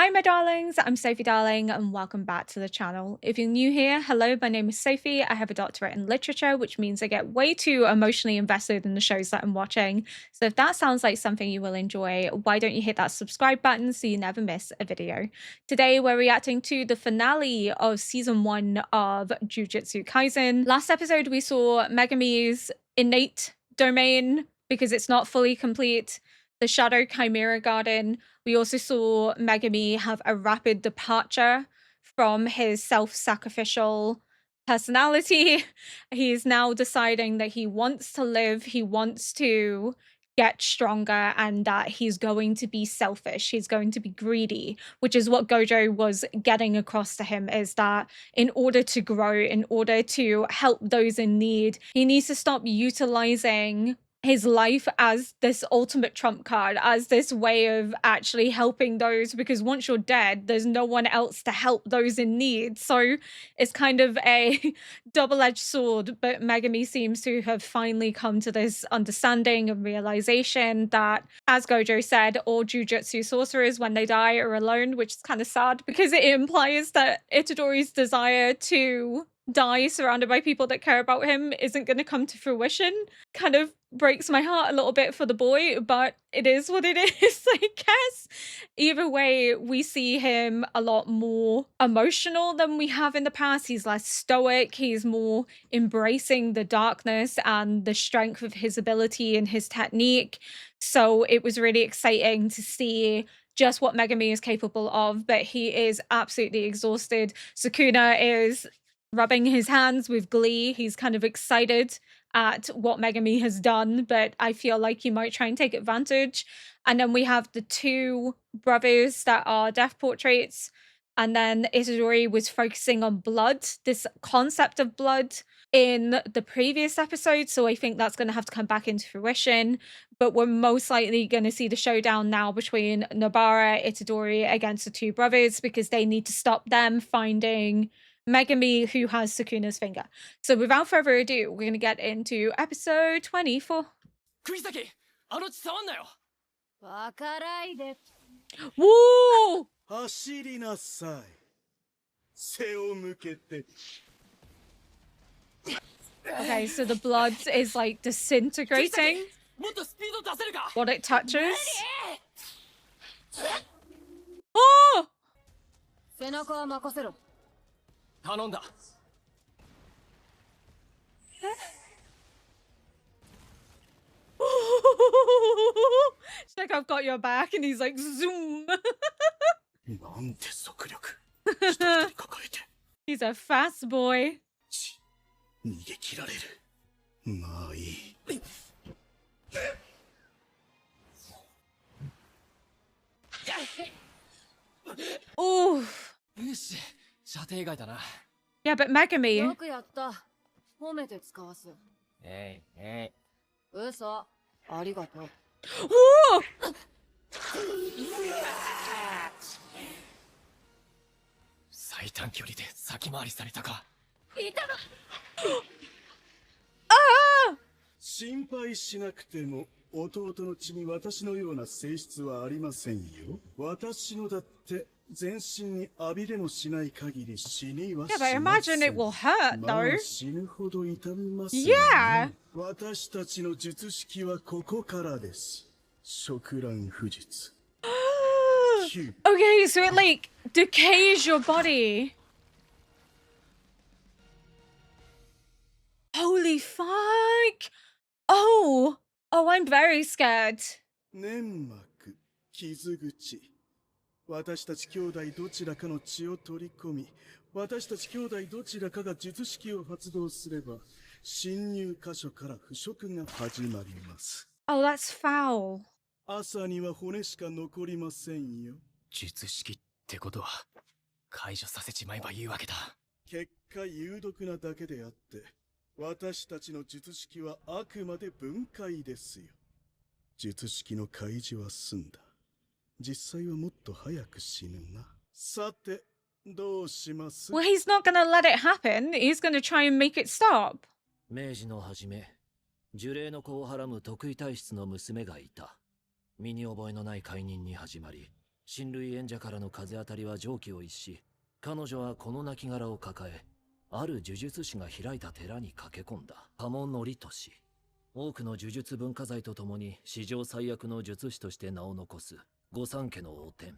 Hi my darlings, I'm Sophie Darling and welcome back to the channel. If you're new here, hello, my name is Sophie. I have a doctorate in literature, which means I get way too emotionally invested in the shows that I'm watching. So if that sounds like something you will enjoy, why don't you hit that subscribe button so you never miss a video. Today we're reacting to the finale of season 1 of Jujutsu Kaisen. Last episode we saw Megami's innate domain, because it's not fully complete, the Shadow Chimera Garden. We also saw Megami have a rapid departure from his self-sacrificial personality. He's now deciding that he wants to live, he wants to get stronger, and that he's going to be selfish, he's going to be greedy, which is what Gojo was getting across to him, is that in order to grow, in order to help those in need, he needs to stop utilizing his life as this ultimate trump card, as this way of actually helping those, because once you're dead, there's no one else to help those in need. So it's kind of a double-edged sword, but Megami seems to have finally come to this understanding and realization that, as Gojo said, all Jujutsu sorcerers, when they die, are alone, which is kind of sad because it implies that Itadori's desire to die surrounded by people that care about him isn't going to come to fruition. Kind of breaks my heart a little bit for the boy, but it is what it is, I guess. Either way, we see him a lot more emotional than we have in the past. He's less stoic, he's more embracing the darkness and the strength of his ability and his technique. So it was really exciting to see just what Megami is capable of, but he is absolutely exhausted. Sukuna is rubbing his hands with glee. He's kind of excited at what Megami has done, but I feel like he might try and take advantage. And then we have the two brothers that are death portraits, and then Itadori was focusing on blood, this concept of blood, in the previous episode, so I think that's going to have to come back into fruition. But we're most likely going to see the showdown now between Nobara, Itadori against the two brothers, because they need to stop them finding Megami, who has Sukuna's finger. So without further ado, we're going to get into episode 24. Woo! Okay, so the blood is like disintegrating what it touches. Oh! It's like, I've got your back, and he's like, zoom. He's a fast boy. Ooh. Yeah, but Megami. Ooh! Ah! 心配しなくても弟の血に私のような性質はありませんよ。私のだって全身に浴びれもしない限り死にはしません。 Yeah, but imagine it will hurt, though. 死ぬほど痛みますよ。Yeah. 私たちの術式はここからです。触乱不術。Okay, so it like decays your body. Holy fuck! Oh! Oh, I'm very scared. 粘膜、傷口。私たち兄弟どちらかの血を取り込み、私たち兄弟どちらかが術式を発動すれば、侵入箇所から腐食が始まります。Oh, that's foul. 朝には骨しか残りませんよ。術式ってことは解除させちまえばいいわけだ。結果有毒なだけであって、私たちの術式はあくまで分解ですよ。術式の開示は済んだ。実際はもっと早く死ぬな。さて、どうします？ Well, he's not gonna let it happen. He's gonna try and make it stop. 明治の初め、呪霊の子をはらむ得意体質の娘がいた。身に覚えのない解任に始まり、親類縁者からの風当たりは常軌を逸し、彼女はこの亡骸を抱え、ある呪術師が開いた寺に駆け込んだ。加茂則俊。多くの呪術文化財とともに史上最悪の術師として名を残す御三家の王天。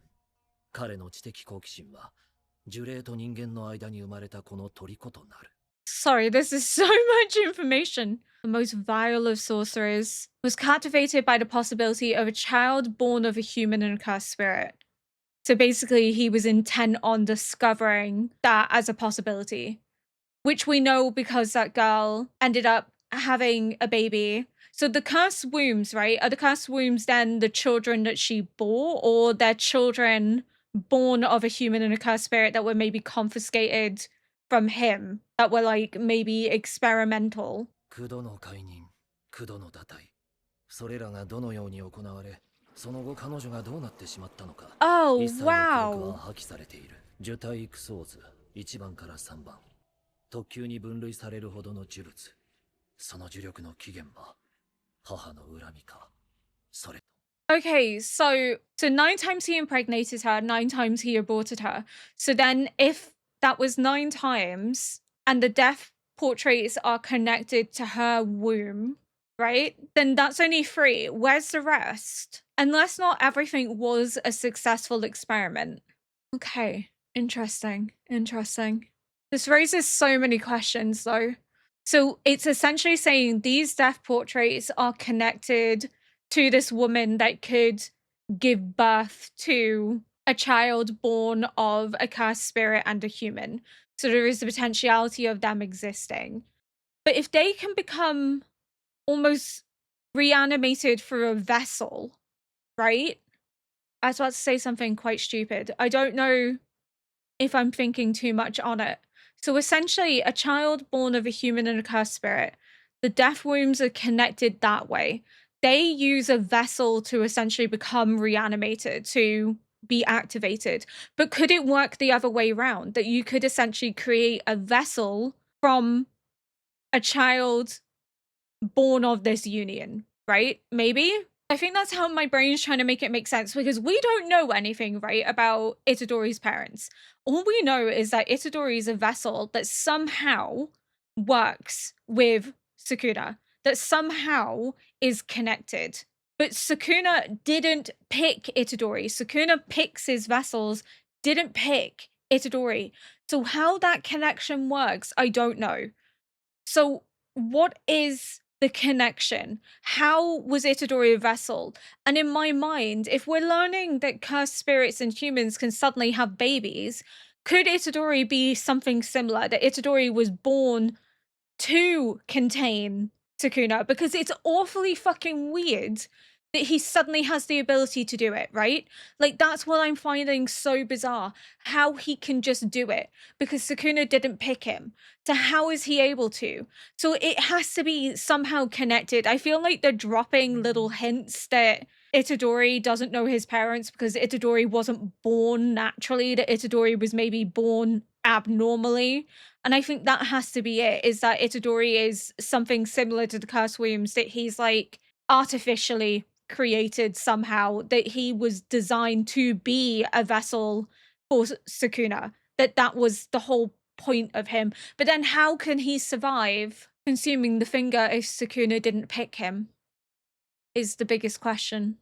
彼の知的好奇心は呪霊と人間の間に生まれたこの虜となる。Sorry, this is so much information. The most vile of sorcerers was captivated by the possibility of a child born of a human and a cursed spirit. So basically, he was intent on discovering that as a possibility, which we know because that girl ended up having a baby. So the cursed wombs, right? Are the cursed wombs then the children that she bore, or they're children born of a human and a cursed spirit that were maybe confiscated from him, that were like maybe experimental? 九度の解任、九度の堕胎。それらがどのように行われ、その後彼女がどうなってしまったのか。 Oh, 一切の記録は wow. 破棄されている。受胎育相図1番から3番。特級に分類されるほどの呪物。その呪力の起源は母の恨みか。それと。 Okay, so 9 times he impregnated her, 9 times he aborted her. So then if that was 9 times and the death portraits are connected to her womb, right? Then that's only 3. Where's the rest? Unless not everything was a successful experiment. Okay, interesting. This raises so many questions though. So it's essentially saying these death portraits are connected to this woman that could give birth to a child born of a cursed spirit and a human. So there is the potentiality of them existing. But if they can become almost reanimated through a vessel, right? I was about to say something quite stupid. I don't know if I'm thinking too much on it. So essentially, a child born of a human and a cursed spirit, the death wombs are connected that way. They use a vessel to essentially become reanimated, to be activated. But could it work the other way around? That you could essentially create a vessel from a child born of this union, right? Maybe? I think that's how my brain's trying to make it make sense, because we don't know anything, right, about Itadori's parents. All we know is that Itadori is a vessel that somehow works with Sukuna, that somehow is connected. But Sukuna didn't pick Itadori. Sukuna picks his vessels, didn't pick Itadori. So how that connection works, I don't know. So what is the connection? How was Itadori a vessel? And in my mind, if we're learning that cursed spirits and humans can suddenly have babies, could Itadori be something similar? That Itadori was born to contain Sukuna? Because it's awfully fucking weird that he suddenly has the ability to do it, right? Like, that's what I'm finding so bizarre. How he can just do it. Because Sukuna didn't pick him. So how is he able to? So it has to be somehow connected. I feel like they're dropping little hints that Itadori doesn't know his parents because Itadori wasn't born naturally, that Itadori was maybe born abnormally. And I think that has to be it, is that Itadori is something similar to the Curse Wombs, that he's like artificially created somehow, that he was designed to be a vessel for Sukuna, that was the whole point of him. But then how can he survive consuming the finger if Sukuna didn't pick him, is the biggest question.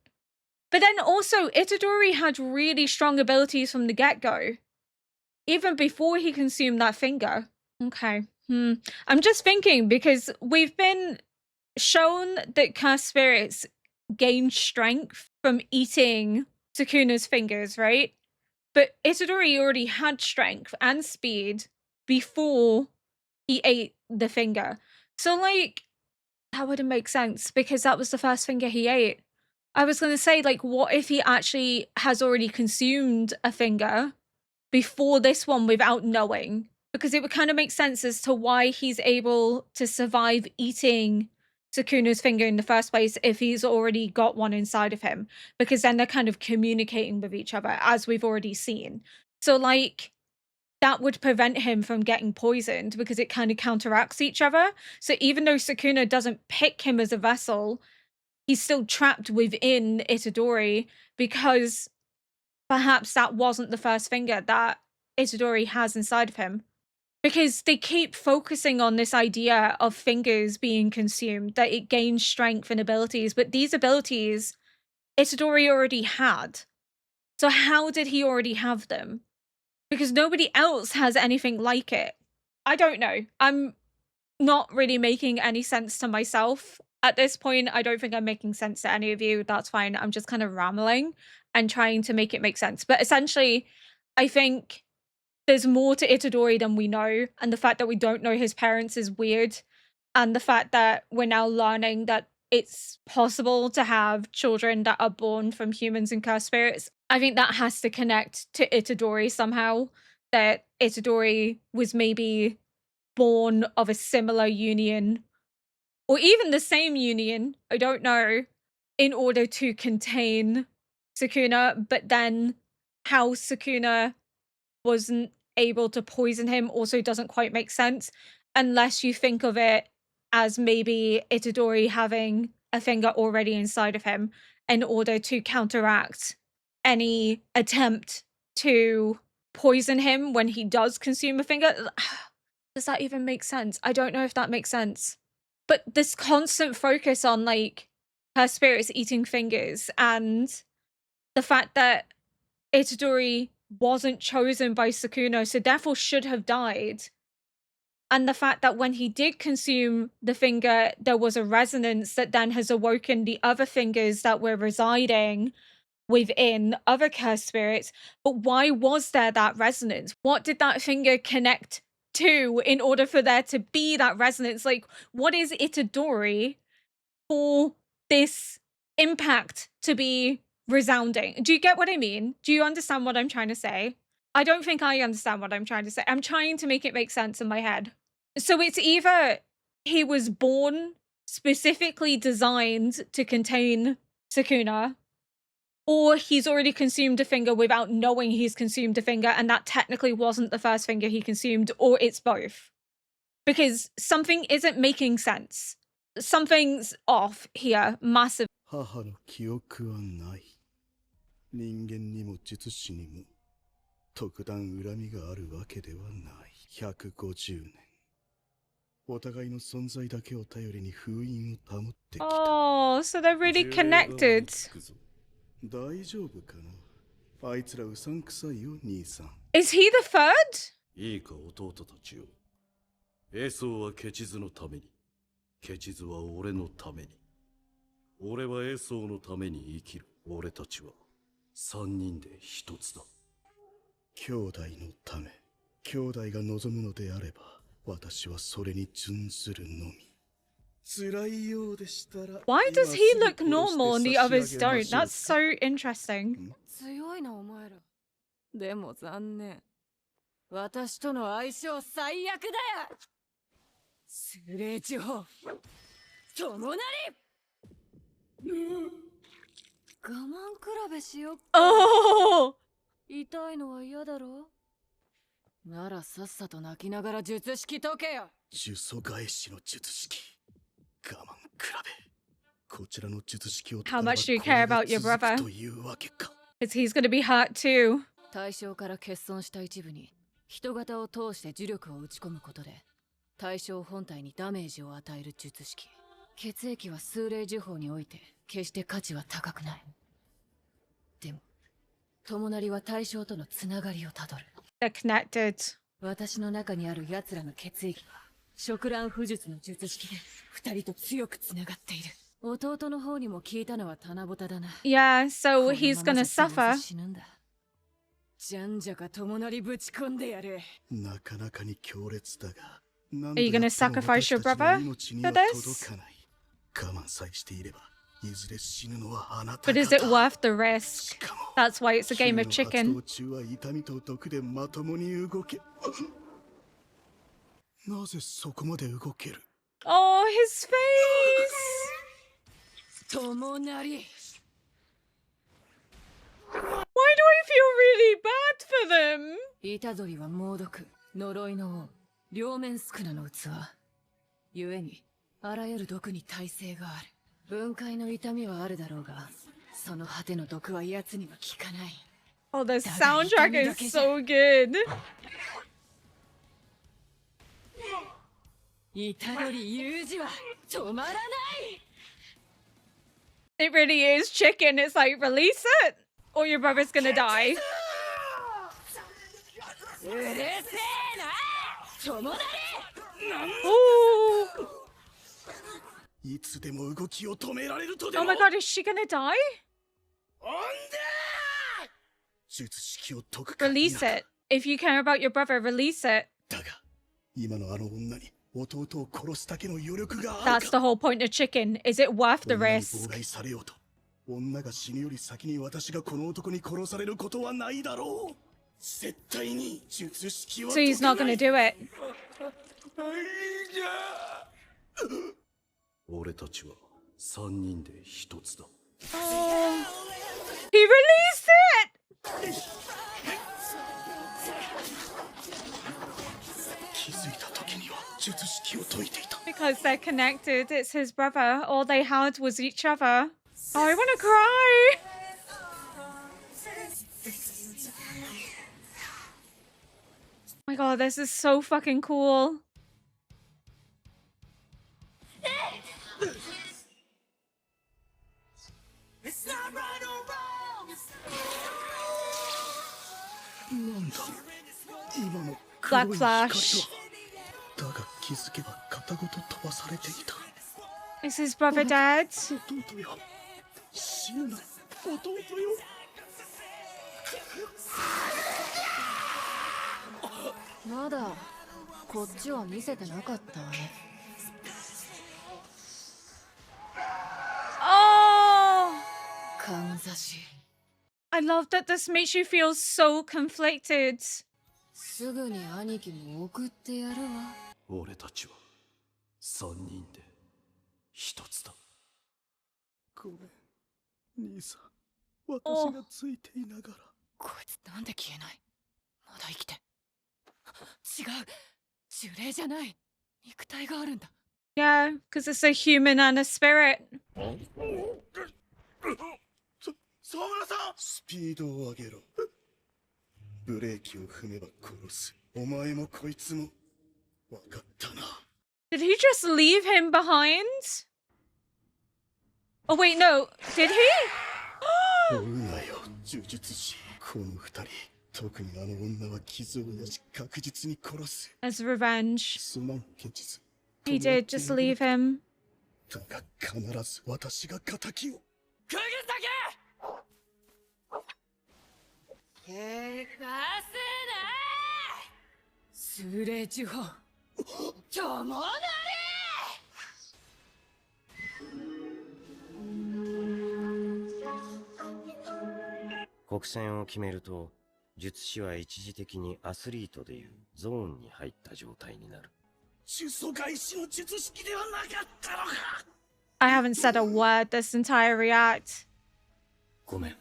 But then also, Itadori had really strong abilities from the get-go, even before he consumed that finger. Okay. I'm just thinking, because we've been shown that cursed spirits gain strength from eating Sukuna's fingers, right? But Itadori already had strength and speed before he ate the finger. So, like, that wouldn't make sense, because that was the first finger he ate. I was going to say, like, what if he actually has already consumed a finger before this one without knowing? Because it would kind of make sense as to why he's able to survive eating Sukuna's finger in the first place if he's already got one inside of him. Because then they're kind of communicating with each other, as we've already seen. So, like, that would prevent him from getting poisoned, because it kind of counteracts each other. So even though Sukuna doesn't pick him as a vessel, he's still trapped within Itadori, because perhaps that wasn't the first finger that Itadori has inside of him. Because they keep focusing on this idea of fingers being consumed, that it gains strength and abilities, but these abilities Itadori already had. So how did he already have them? Because nobody else has anything like it. I don't know. I'm not really making any sense to myself. At this point, I don't think I'm making sense to any of you. That's fine. I'm just kind of rambling and trying to make it make sense. But essentially, I think there's more to Itadori than we know, and the fact that we don't know his parents is weird, and the fact that we're now learning that it's possible to have children that are born from humans and cursed spirits. I think that has to connect to Itadori somehow, that Itadori was maybe born of a similar union, or even the same union, I don't know, in order to contain Sukuna, but then how Sukuna wasn't able to poison him also doesn't quite make sense, unless you think of it as maybe Itadori having a finger already inside of him in order to counteract any attempt to poison him when he does consume a finger. Does that even make sense? I don't know if that makes sense. But this constant focus on like her spirits eating fingers, and the fact that Itadori wasn't chosen by Sukuna, so therefore should have died. And the fact that when he did consume the finger, there was a resonance that then has awoken the other fingers that were residing within other cursed spirits. But why was there that resonance? What did that finger connect to in order for there to be that resonance? Like, what is Itadori for this impact to be resounding? Do you get what I mean? Do you understand what I'm trying to say? I don't think I understand what I'm trying to say. I'm trying to make it make sense in my head. So it's either he was born specifically designed to contain Sukuna, or he's already consumed a finger without knowing he's consumed a finger, and that technically wasn't the first finger he consumed, or it's both. Because something isn't making sense. Something's off here, massive. 母の記憶はない。人間にも術師にも特段恨みがあるわけではない。150年。お互いの存在だけを頼りに封印を保ってきた。Oh, so they're really connected. 大丈夫かな。あいつらうさんくさいよ、兄さん。Is he the third? いいか弟たちよ。エソーはケチズのために、ケチズは俺のために。俺はエソーのために生きる。俺たちは三人で一つだ。兄弟のため、兄弟が望むのであれば、私はそれに準ずるのみ。辛いようでしたら。Why does he look normal and the others don't? That's so interesting. 強いなお前ら。でも残念。私との相性最悪だよ。スレー地方。友なり。我慢比べしよっか。Oh! 痛いのは嫌だろ。ならさっさと泣きながら術式解けよ。呪詛返しの術式。我慢比べ。こちらの術式を How much do you care about your brother? というわけか。Because he's gonna be hurt too. 対象から欠損した一部に人型を通して呪力を打ち込むことで対象本体にダメージを与える術式。血液は数例呪法において決して価値は高くない。でも友なりは対象とのつながりをたどる。They're connected. 私の中にある奴らの血液は触乱符術の術式で二人と強くつながっている。弟の方にも聞いたのは棚ぼただな。Yeah, so he's gonna suffer. 死ぬんだ。じゃんじゃか友なりぶち込んでやる。なかなかに強烈だが。Are you gonna sacrifice your brother for this? 我慢さえしていれば、いずれ死ぬのはあなた But is it worth the risk? That's why it's a game of chicken. 中は痛みと毒でまともに動け。なぜそこまで動ける？ Oh, his face! 友なり。Why do I feel really bad for them? 虎杖は猛毒、呪いの王、両面スクナの器。故に、あらゆる毒に耐性がある。分解の痛みはあるだろうが、その果ての毒は奴には効かない。Oh, the soundtrack is so good. 虎杖裕二は止まらない。 It really is chicken. It's like, release it or your brother's gonna die. うるせえな友達。 Ooh. いつでも動きを止められるとで Oh も my god, is she gonna die? おんでー術式を解くか Release 否か it. If you care about your brother, release it. だが今のあの女に弟を殺すだけの余力があ That's る the か whole point of chicken. Is it worth the 女に risk? 妨害されようと女が死ぬより先に私がこの男に殺されることはないだろう絶対に術式は So he's not gonna do it. 俺たちは3人で一つだ Oh. He released it! 気づいた時には術式を解いていた Because they're connected. It's his brother. All they had was each other. Oh, I wanna cry! Oh my god, this is so fucking cool. Black Flash. だが気づけば片ごと飛ばされていた Is his brother dead? 弟よ死ぬな弟よ まだこっちは見せてなかったわね。 Oh! かんざし。 I love that this makes you feel so conflicted. すぐに兄貴も送ってやるわ。俺たちは3人で一つだごめん兄さん私がついていながらこいつなんで消えない。まだ生きて。違う。呪霊じゃない。肉体があるんだ。 Yeah, because it's a human and a spirit. 沢村さんスピードを上げろブレーキを踏めば殺すお前もこいつも分かったな Did he just leave him behind? Oh, wait, no. Did he? 追うなよ呪術師この二人特にあの女は傷を癒し確実に殺す As revenge. すまんケチズ He did just leave him. だが必ず私が仇をくぐったけへかすな数霊呪法ともな国戦を決めると術師は一時的にアスリートでいうゾーンに入った状態になる。呪詛開始の術式ではなかったのか I haven't said a word this entire react. ごめん。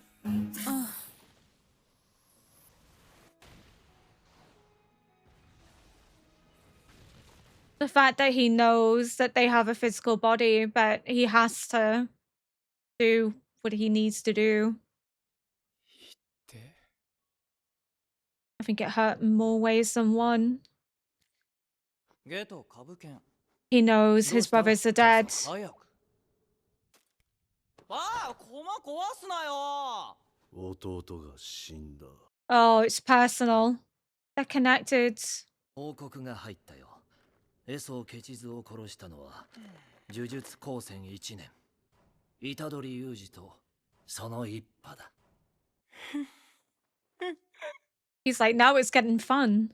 The fact that he knows that they have a physical body, but he has to do what he needs to do. I think it hurt in more ways than one. He knows his brothers are dead. 弟が死んだ Oh, it's personal. They're connected. 報告が入ったよ。エソーケチズを殺したのは呪術高専1年虎杖裕二とその一派だ。He's like, now it's getting fun.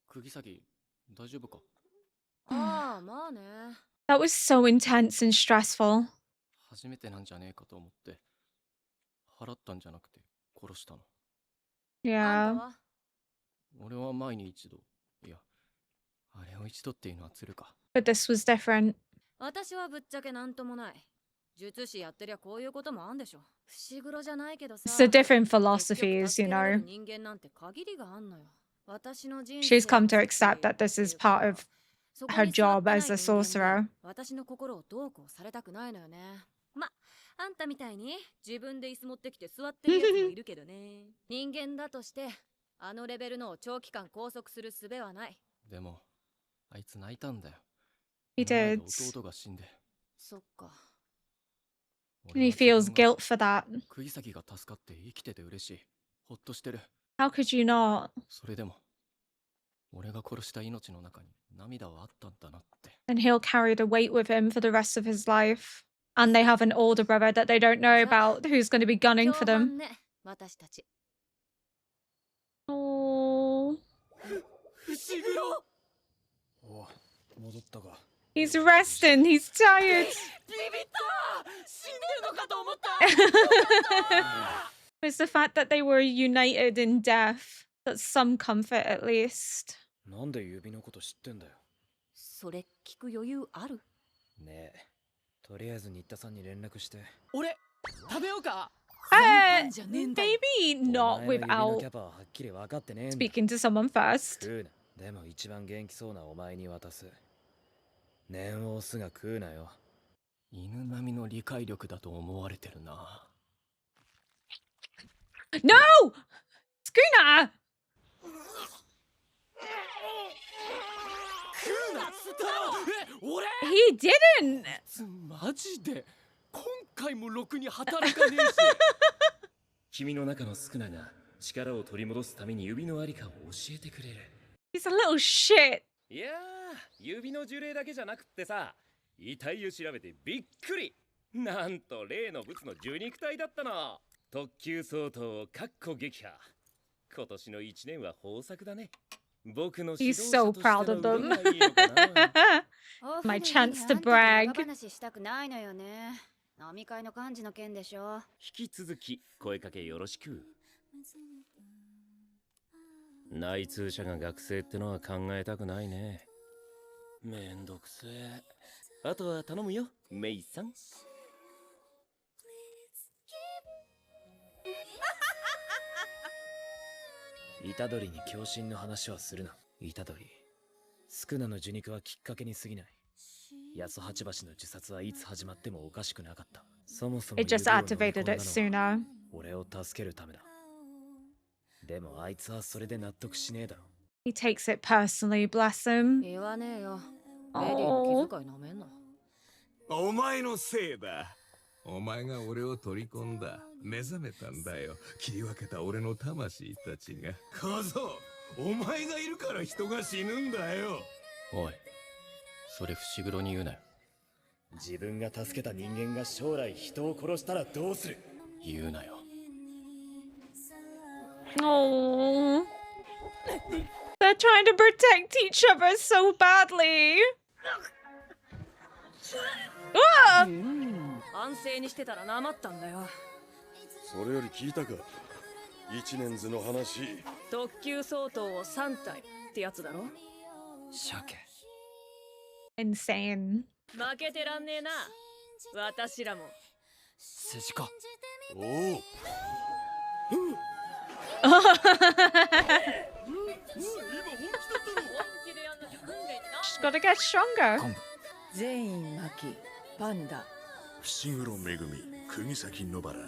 釘崎大丈夫か。ああまあね。 That was so intense and stressful. 初めてなんじゃねえかと思って払ったんじゃなくて殺したの。あん Yeah. たは俺は前に一度、いやあれを一度っていうのはつるか。 But this was different. 私はぶっちゃけなんともない。術師やってりゃこういうこともあんでしょ。伏黒じゃないけどさ。 It's the different 結局 philosophies, 助 you けられる know. 人間なんて限りがあんのよ。私の人 She's 生 come to を accept that this is part of そこ her に座っ job てない as a 人間に sorcerer. 私の心をどうこうされたくないのよね。ま、あんたみたいに自分で椅子持ってきて座ってるやつもいるけどね。人間だとしてあのレベルのを長期間拘束する術はない。でもあいつ泣いたんだよ。 He 目の前 did. で弟が死んで。そっか。 And he feels 俺は guilt for that. 釘崎が助かって生きてて嬉しい。ほっとしてる。 How could you not? それでも俺が殺した命の中に涙はあったんだなって。 And he'll carry the weight with him for the rest of his life. And they have an older brother that they don't know about who's going to be gunning for 共 them. 犯ね、私たち。 Oh, 伏黒。お、戻ったか。 he's resting. He's tired. ビビった。死んでるのかと思った。 It's the fact that they were united in death. That's some comfort, at least. なんで指のこと知ってんだよ。それ聞く余裕ある？ねえ、とりあえず新田さんに連絡して。俺食べようか。 Uh, じゃねえんだよ。 maybe お not 前の指の without キャパははっきり分かってねえんだ。 speaking to someone first. 食うな。でも一番元気そうなお前に渡す。念を押すが食うなよ。犬並みの理解力だと思われてるな。 No! Schooner! 食うなっつったろ。俺 He didn't! マジで今回もろくに働かねえし。君の中のスクナが力を取り戻すために指のありかを教えてくれる。 He's a little shit. いやー、指の呪霊だけじゃなくってさ、遺体を調べてびっくり。なんと例のブツの受肉体だったの。特級相当かっこ撃破。今年の1年は豊作だね。僕の指 He's 導者 so として proud の of them. 腕がいいのかな。My chance to brag. 話したくないのよね。飲み会の幹事の件でしょ。引き続き声かけよろしく。内通者が学生ってのは考えたくないね。めんどくせえ。あとは頼むよ、メイさん。虎杖に共振の話はするな。虎杖、スクナの受肉はきっかけに過ぎない。八十八橋の自殺はいつ始まってもおかしくなかった。そもそも It just 指を飲み込 activated んだ it のは sooner. 俺を助けるためだ。でもあいつはそれで納得しねえだろ。He takes it personally, bless him. 言わねえよ。レディの気遣いなめんな。お前のせいだ。お前が俺を取り込んだ。目覚めたんだよ。切り分けた俺の魂たちが。小僧、お前がいるから人が死ぬんだよ。おい、それ伏黒に言うなよ。自分が助けた人間が将来人を殺したらどうする？言うなよ。 Oh, they're trying to protect each other so badly. Ah! 安静にしてたらなまったんだよ。それより聞いたか、一年図の話。特級相当を3体ってやつだろ。鮭。Insane. 負けてらんねえな。私らも。筋子。おお。She's got to get stronger. 全員巻き、パンダ、伏黒めぐみ、釘崎野原、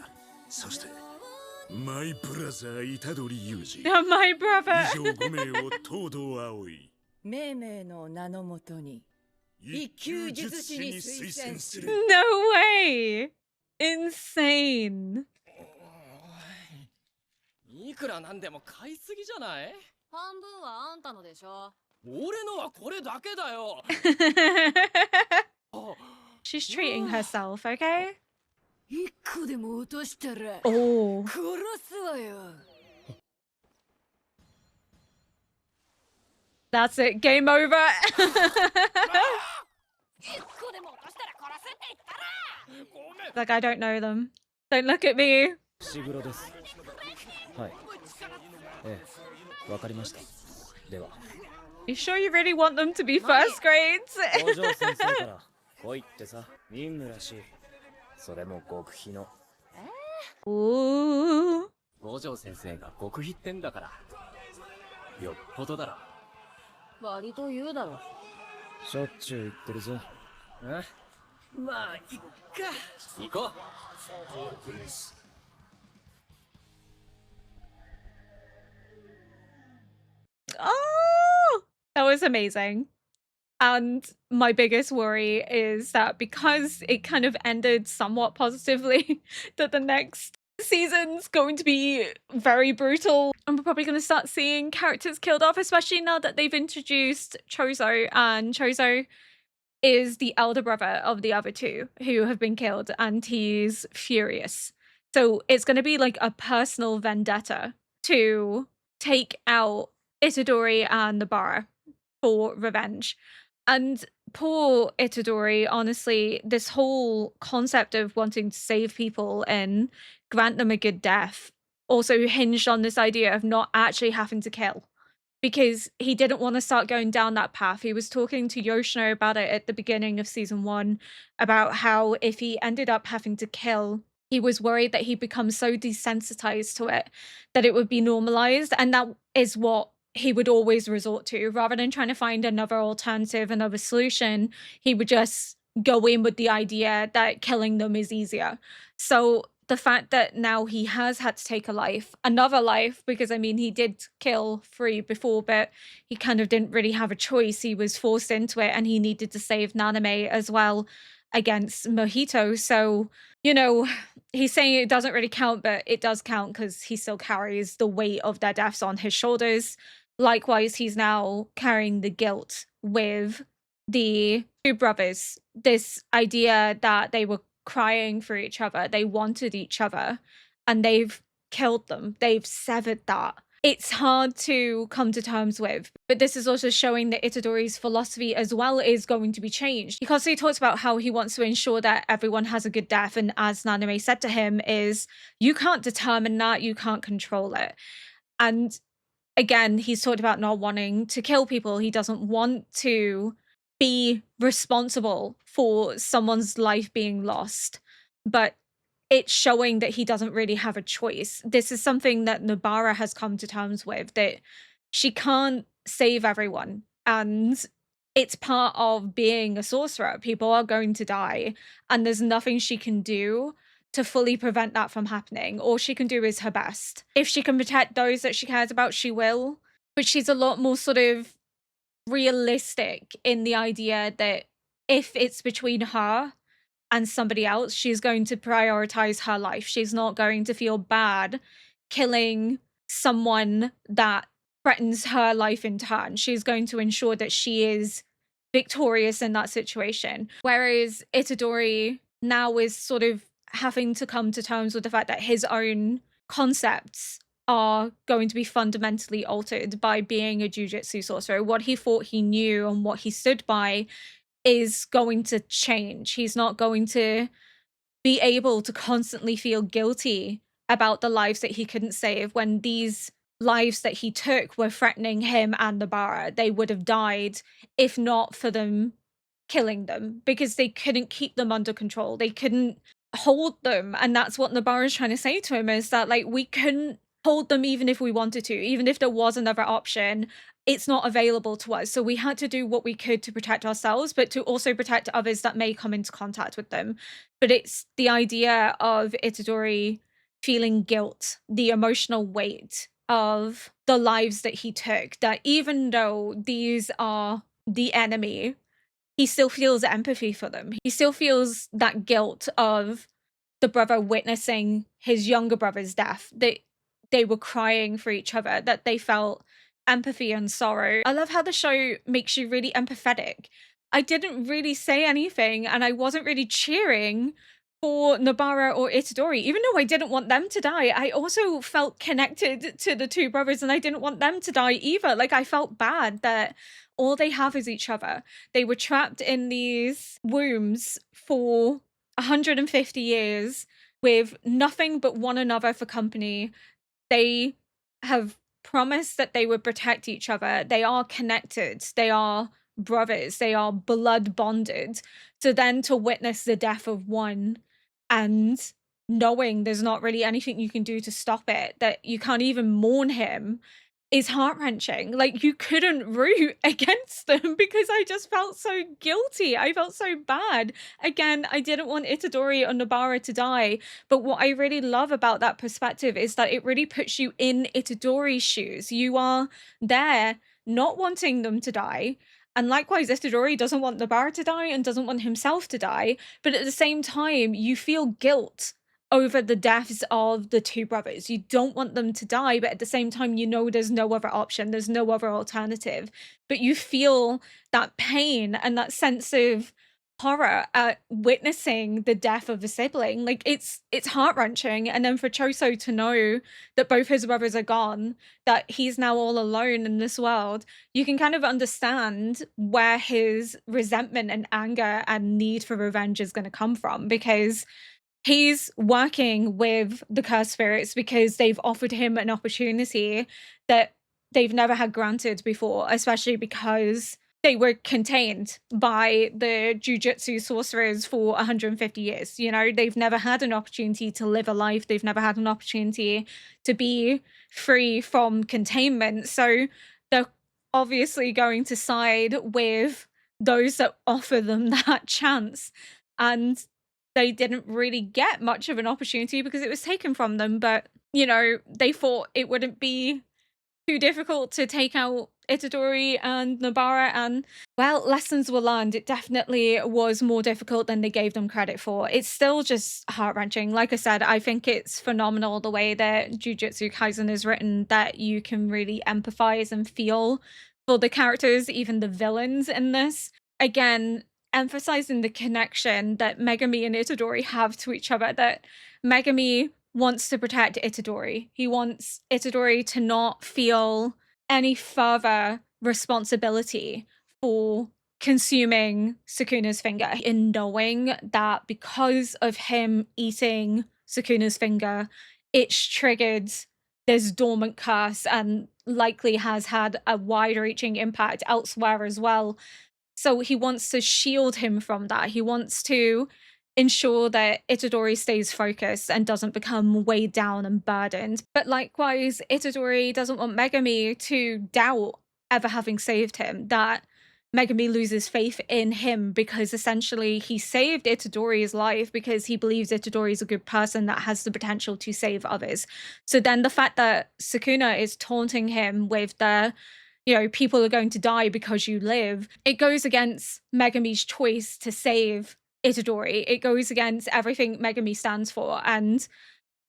そしてマイブラザー虎杖裕二。My brother. 以上5名を東堂葵。命名の名のもとに一級術師に推薦する。 No way. Insane. いくらなんでも買いすぎじゃない？半分はあんたのでしょ。俺のはこれだけだよ。She's treating herself, okay? 一個でも落としたら Oh. 殺すわよ。 That's it. Game over. 一個でも落としたら殺すって言ったら。 Like, I don't know them. Don't look at me. 伏黒です。はい。ええ、わかりました。では。 You sure you really want them to be first grades? 五条先生から来いってさ、任務らしい。それも極秘の。Ooh. 五条先生が極秘ってんだから。よっぽどだろ。割と言うだろ。しょっちゅう言ってるぞ。まあ、いっか。行こう。Oh, that was amazing. And my biggest worry is that because it kind of ended somewhat positively, that the next season's going to be very brutal. And we're probably going to start seeing characters killed off, especially now that they've introduced Chozo. And Chozo is the elder brother of the other two who have been killed, and he's furious. So it's going to be like a personal vendetta to take out Itadori and Nobara for revenge. And poor Itadori, honestly, this whole concept of wanting to save people and grant them a good death also hinged on this idea of not actually having to kill, because he didn't want to start going down that path. He was talking to Yoshino about it at the beginning of season 1, about how if he ended up having to kill, he was worried that he'd become so desensitized to it that it would be normalized, and that is what he would always resort to. Rather than trying to find another alternative, another solution, he would just go in with the idea that killing them is easier. So the fact that now he has had to take a life, another life, because I mean, he did kill 3 before, but he kind of didn't really have a choice. He was forced into it, and he needed to save Naname as well against Mojito. So, you know, he's saying it doesn't really count, but it does count because he still carries the weight of their deaths on his shoulders. Likewise, he's now carrying the guilt with the 2 brothers. This idea that they were crying for each other, they wanted each other, and they've killed them. They've severed that. It's hard to come to terms with, but this is also showing that Itadori's philosophy as well is going to be changed, because he talks about how he wants to ensure that everyone has a good death, and as Naname said to him, is you can't determine that, you can't control it. And again, he's talked about not wanting to kill people. He doesn't want to be responsible for someone's life being lost, but it's showing that he doesn't really have a choice. This is something that Nobara has come to terms with, that she can't save everyone, and it's part of being a sorcerer. People are going to die, and there's nothing she can do to fully prevent that from happening. All she can do is her best. If she can protect those that she cares about, she will, but she's a lot more sort of realistic in the idea that if it's between her and somebody else, she's going to prioritize her life. She's not going to feel bad killing someone that threatens her life in turn. She's going to ensure that she is victorious in that situation. Whereas Itadori now is sort of having to come to terms with the fact that his own concepts are going to be fundamentally altered by being a jujutsu sorcerer. What he thought he knew and what he stood by is going to change. He's not going to be able to constantly feel guilty about the lives that he couldn't save, when these lives that he took were threatening him and Nobara. They would have died if not for them killing them, because they couldn't keep them under control. They couldn't hold them. And that's what Nobara is trying to say to him, is that like, we couldn't hold them even if we wanted to, even if there was another option, it's not available to us. So we had to do what we could to protect ourselves, but to also protect others that may come into contact with them. But it's the idea of Itadori feeling guilt, the emotional weight of the lives that he took, that even though these are the enemy, he still feels empathy for them. He still feels that guilt of the brother witnessing his younger brother's death, that they were crying for each other, that they felt empathy and sorrow. I love how the show makes you really empathetic. I didn't really say anything, and I wasn't really cheering for Nobara or Itadori. Even though I didn't want them to die, I also felt connected to the 2 brothers, and I didn't want them to die either. Like, I felt bad that all they have is each other. They were trapped in these wombs for 150 years with nothing but one another for company. They have promised that they would protect each other. They are connected. They are brothers. They are blood bonded. So then to witness the death of one, and knowing there's not really anything you can do to stop it, that you can't even mourn him, is heart-wrenching. Like, you couldn't root against them because I just felt so guilty. I felt so bad. Again, I didn't want Itadori or Nobara to die, but what I really love about that perspective is that it really puts you in Itadori's shoes. You are there not wanting them to die. And likewise, Itadori doesn't want Nobara to die and doesn't want himself to die. But at the same time, you feel guilt over the deaths of the two brothers. You don't want them to die, but at the same time, you know there's no other option, there's no other alternative. But you feel that pain and that sense of horror at witnessing the death of a sibling. Like, it's heart-wrenching. And then for Choso to know that both his brothers are gone, that he's now all alone in this world, you can kind of understand where his resentment and anger and need for revenge is going to come from, because he's working with the cursed spirits because they've offered him an opportunity that they've never had granted before, especially because they were contained by the jujutsu sorcerers for 150 years. You know, they've never had an opportunity to live a life. They've never had an opportunity to be free from containment. So they're obviously going to side with those that offer them that chance. And they didn't really get much of an opportunity because it was taken from them. But, you know, they thought it wouldn't be too difficult to take out Itadori and Nobara, and, well, lessons were learned. It definitely was more difficult than they gave them credit for. It's still just heart-wrenching. Like I said, I think it's phenomenal the way that Jujutsu Kaisen is written, that you can really empathize and feel for the characters, even the villains in this. Again, emphasizing the connection that Megami and Itadori have to each other, that Megami wants to protect Itadori. He wants Itadori to not feel any further responsibility for consuming Sukuna's finger, in knowing that because of him eating Sukuna's finger, it's triggered this dormant curse and likely has had a wide-reaching impact elsewhere as well. So he wants to shield him from that. He wants to ensure that Itadori stays focused and doesn't become weighed down and burdened. But likewise, Itadori doesn't want Megami to doubt ever having saved him, that Megami loses faith in him, because essentially he saved Itadori's life because he believes Itadori is a good person that has the potential to save others. So then the fact that Sukuna is taunting him with the, you know, people are going to die because you live, it goes against Megami's choice to save Itadori. It goes against everything Megami stands for. And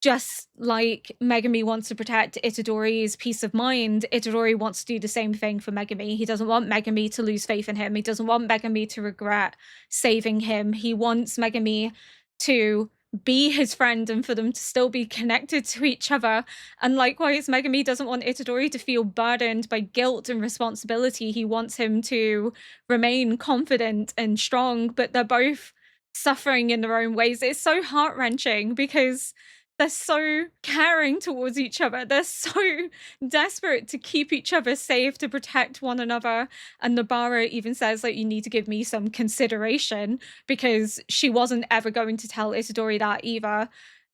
just like Megami wants to protect Itadori's peace of mind, Itadori wants to do the same thing for Megami. He doesn't want Megami to lose faith in him. He doesn't want Megami to regret saving him. He wants Megami to be his friend and for them to still be connected to each other. And likewise, Megami doesn't want Itadori to feel burdened by guilt and responsibility. He wants him to remain confident and strong, but they're both suffering in their own ways. It's so heart-wrenching because they're so caring towards each other. They're so desperate to keep each other safe, to protect one another. And Nobara even says, like, you need to give me some consideration, because she wasn't ever going to tell Itadori that either.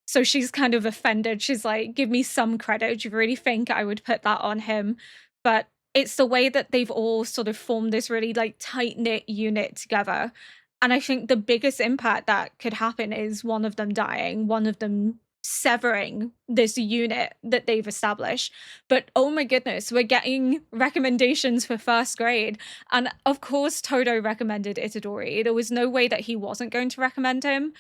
So she's kind of offended. She's like, give me some credit. Do you really think I would put that on him? But it's the way that they've all sort of formed this really, like, tight-knit unit together. And I think the biggest impact that could happen is one of them dying, one of them severing this unit that they've established. But oh my goodness, we're getting recommendations for first grade. And of course, Todo recommended Itadori. There was no way that he wasn't going to recommend him.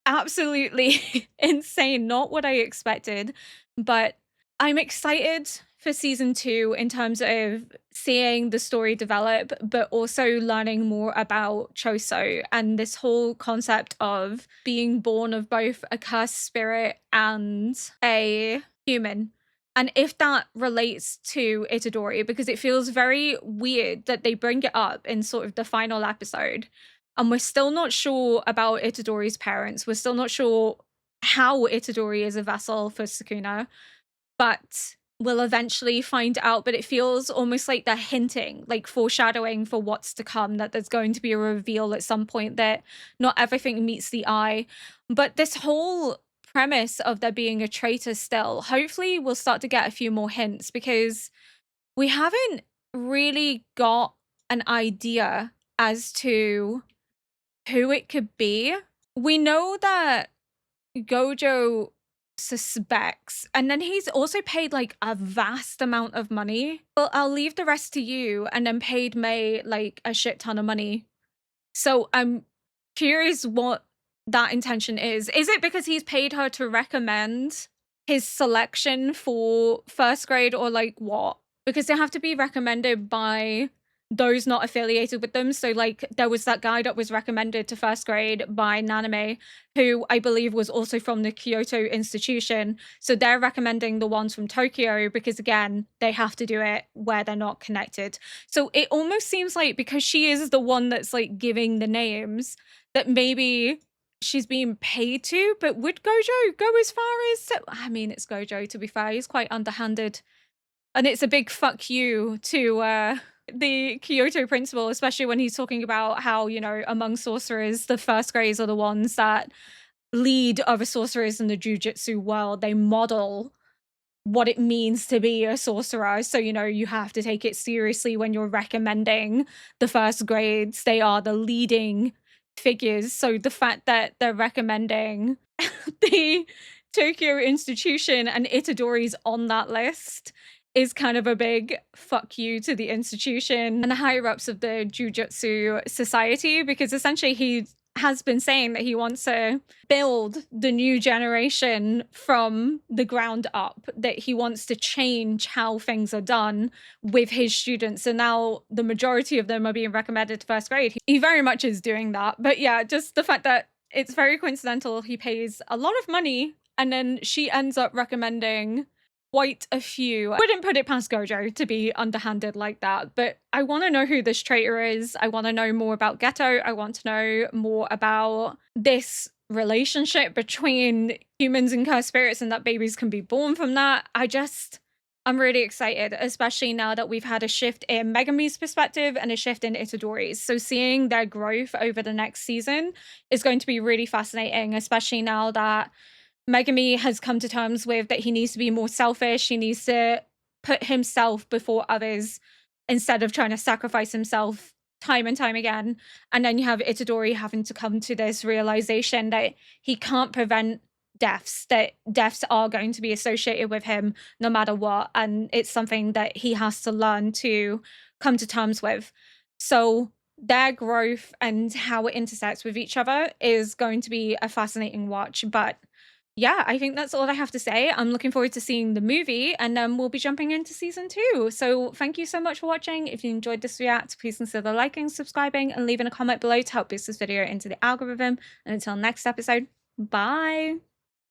Absolutely insane. Not what I expected. But I'm excited for season 2 in terms of seeing the story develop, but also learning more about Choso and this whole concept of being born of both a cursed spirit and a human. And if that relates to Itadori, because it feels very weird that they bring it up in sort of the final episode, and we're still not sure about Itadori's parents. We're still not sure how Itadori is a vessel for Sukuna, but we'll eventually find out. But it feels almost like they're hinting, like foreshadowing for what's to come, that there's going to be a reveal at some point, that not everything meets the eye. But this whole premise of there being a traitor still, hopefully we'll start to get a few more hints, because we haven't really got an idea as to who it could be. We know that Gojo suspects, and then he's also paid like a vast amount of money. Well, I'll leave the rest to you, and then paid May like a shit ton of money. So I'm curious what that intention is. Is it because he's paid her to recommend his selection for first grade, or like what? Because they have to be recommended by those not affiliated with them. So like there was that guy that was recommended to first grade by Naname, who I believe was also from the Kyoto institution. So they're recommending the ones from Tokyo because again, they have to do it where they're not connected. So it almost seems like because she is the one that's like giving the names, that maybe she's being paid to. But would Gojo go as far as, I mean, it's Gojo, to be fair, he's quite underhanded. And it's a big fuck you to the Kyoto principal, especially when he's talking about how, you know, among sorcerers, the first grades are the ones that lead other sorcerers in the jujutsu world. They model what it means to be a sorcerer. So, you know, you have to take it seriously when you're recommending the first grades. They are the leading figures. So the fact that they're recommending the Tokyo institution and Itadori's on that list is kind of a big fuck you to the institution and the higher ups of the Jujutsu Society, because essentially he has been saying that he wants to build the new generation from the ground up, that he wants to change how things are done with his students. And now the majority of them are being recommended to first grade. He very much is doing that. But yeah, just the fact that it's very coincidental. He pays a lot of money and then she ends up recommending quite a few. I wouldn't put it past Gojo to be underhanded like that, but I want to know who this traitor is. I want to know more about Geto. I want to know more about this relationship between humans and cursed spirits and that babies can be born from that. I'm really excited, especially now that we've had a shift in Megumi's perspective and a shift in Itadori's. So seeing their growth over the next season is going to be really fascinating, especially now that Megumi has come to terms with that he needs to be more selfish. He needs to put himself before others instead of trying to sacrifice himself time and time again. And then you have Itadori having to come to this realization that he can't prevent deaths, that deaths are going to be associated with him no matter what. And it's something that he has to learn to come to terms with. So their growth and how it intersects with each other is going to be a fascinating watch. But yeah, I think that's all I have to say. I'm looking forward to seeing the movie, and then we'll be jumping into season 2. So thank you so much for watching. If you enjoyed this react, please consider liking, subscribing, and leaving a comment below to help boost this video into the algorithm. And until next episode, bye!